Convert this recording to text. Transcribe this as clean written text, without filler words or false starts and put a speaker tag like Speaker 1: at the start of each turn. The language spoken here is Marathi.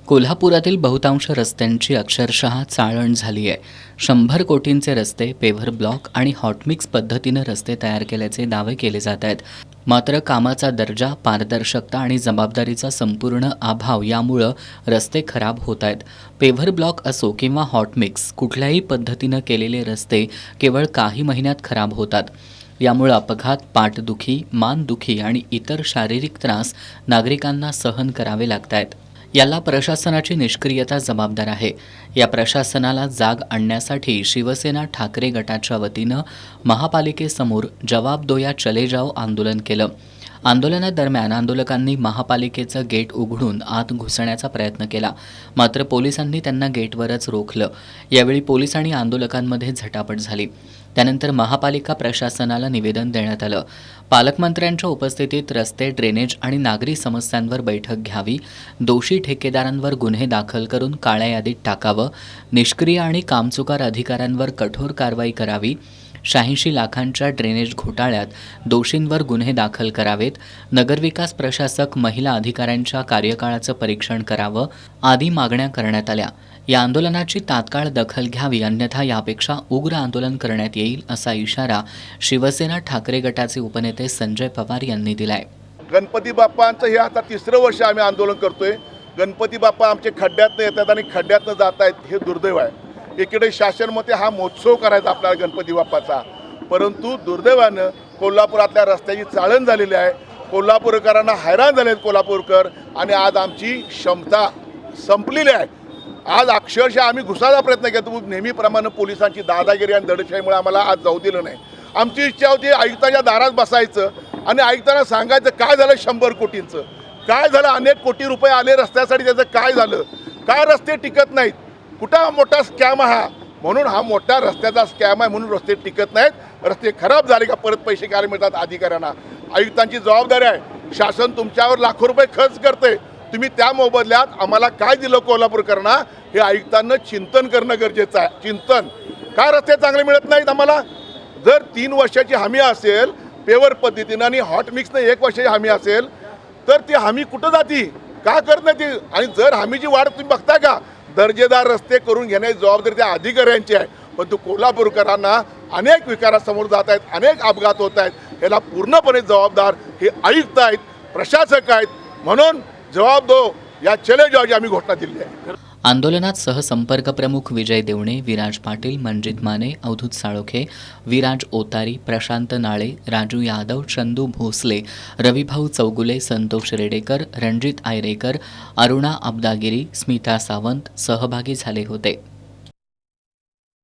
Speaker 1: कोल्हापुरातील बहुतांश रस्त्यांची अक्षरशः चाळण झाली आहे. 100 कोटींचे रस्ते, पेव्हर ब्लॉक आणि हॉटमिक्स पद्धतीनं रस्ते तयार केल्याचे दावे केले जात आहेत. मात्र कामाचा दर्जा, पारदर्शकता आणि जबाबदारीचा संपूर्ण अभाव यामुळं रस्ते खराब होत आहेत. पेव्हर ब्लॉक असो किंवा हॉटमिक्स, कुठल्याही पद्धतीनं केलेले रस्ते केवळ काही महिन्यात खराब होतात. यामुळे अपघात, पाठदुखी, मानदुखी आणि इतर शारीरिक त्रास नागरिकांना सहन करावे लागत आहेत. याला प्रशासनाची निष्क्रियता जबाबदार आहे. या प्रशासनाला जाग आणण्यासाठी शिवसेना ठाकरे गटाच्या वतीनं महापालिकेसमोर जवाब दो या चले जाओ आंदोलन केलं. आंदोलनादरम्यान आंदोलकांनी महापालिकेचं गेट उघडून आत घुसण्याचा प्रयत्न केला, मात्र पोलिसांनी त्यांना गेटवरच रोखलं. यावेळी पोलीस आणि आंदोलकांमध्ये झटापट झाली. त्यानंतर महापालिका प्रशासनाला निवेदन देण्यात आलं. पालकमंत्र्यांच्या उपस्थितीत रस्ते, ड्रेनेज आणि नागरी समस्यांवर बैठक घ्यावी, दोषी ठेकेदारांवर गुन्हे दाखल करून काळ्या यादीत टाकावं, निष्क्रिय आणि कामचुकार अधिकाऱ्यांवर कठोर कारवाई करावी, 86 लाखांच्या ड्रेनेज घोटाळ्यात दोषींवर गुन्हे दाखल करावेत, नगरविकास प्रशासक महिला अधिकाऱ्यांच्या कार्यकाळाचं परीक्षण करावं आदी मागण्या करण्यात आल्या. या आंदोलनाची तात्काळ दखल घ्यावी, अन्यथा यापेक्षा उग्र आंदोलन करण्यात येईल असा इशारा शिवसेना ठाकरे गटाचे उपनेते संजय पवार यांनी दिलाय.
Speaker 2: गणपती बाप्पांचं हे आता 3रं वर्ष आम्ही आंदोलन करतोय. गणपती बाप्पा आमचे खड्ड्यातनं येतात आणि खड्ड्यातनं जात आहेत, हे दुर्दैव आहे. एकीकडे शासन मते हा महोत्सव करायचा आपल्याला गणपती बाप्पाचा, परंतु दुर्दैवानं कोल्हापुरातल्या रस्त्याची चाळण झालेली आहे. कोल्हापूरकरांना हैराण झाले आहेत कोल्हापूरकर, आणि आज आमची क्षमता संपलेली आहे. आज अक्षरशः आम्ही घुसायचा प्रयत्न केला, नेहमीप्रमाणे पोलिसांची दादागिरी आणि दडपशाहीमुळे आम्हाला आज जाऊ दिलं नाही. आमची इच्छा होती आयुक्ताच्या दारात बसायचं आणि आयुक्तांना सांगायचं काय झालं 100 कोटींचं, काय झालं, अनेक कोटी रुपये आले रस्त्यासाठी, त्याचं काय झालं, काय रस्ते टिकत नाहीत, कुठं मोठा स्कॅम हा, म्हणून हा मोठा रस्त्याचा स्कॅम आहे म्हणून रस्ते टिकत नाहीत. रस्ते खराब झाले का परत पैसे काय मिळतात अधिकाऱ्यांना. आयुक्तांची जबाबदारी आहे. शासन तुमच्यावर लाखो रुपये खर्च करते, तुम्ही त्या मोबदल्यात आम्हाला काय दिलं कोल्हापूरकरांना हे आयुक्तांना चिंतन करणं गरजेचं आहे. चिंतन, काय रस्ते चांगले मिळत नाहीत आम्हाला. जर 3 वर्षाची हमी असेल पेवर पद्धतीनं आणि हॉट मिक्सनं 1 वर्षाची हमी असेल तर ती हमी कुठं जाती, का करत नाही ती. आणि जर हमीची वाढ तुम्ही बघता का, दर्जेदार रस्ते करून घेण्याची जबाबदारी त्या अधिकाऱ्यांची आहे. पण तो कोल्हापूरकरांना अनेक विकारासमोर जात आहेत, अनेक अपघात होत आहेत, याला पूर्णपणे जबाबदार हे आयुक्त आहेत, प्रशासक आहेत. म्हणून जवाब दो या चले जाओची आम्ही घोषणा दिली आहे.
Speaker 1: आंदोलनात सहसंपर्क प्रमुख विजय देवणे, विराज पाटील, मनजित माने, अवधूत साळोखे, विराज ओतारी, प्रशांत नाळे, राजू यादव, चंदू भोसले, रविभाऊ चौगुले, संतोष रेडेकर, रणजित आयरेकर, अरुणा अब्दागिरी, स्मिता सावंत सहभागी झाले होते.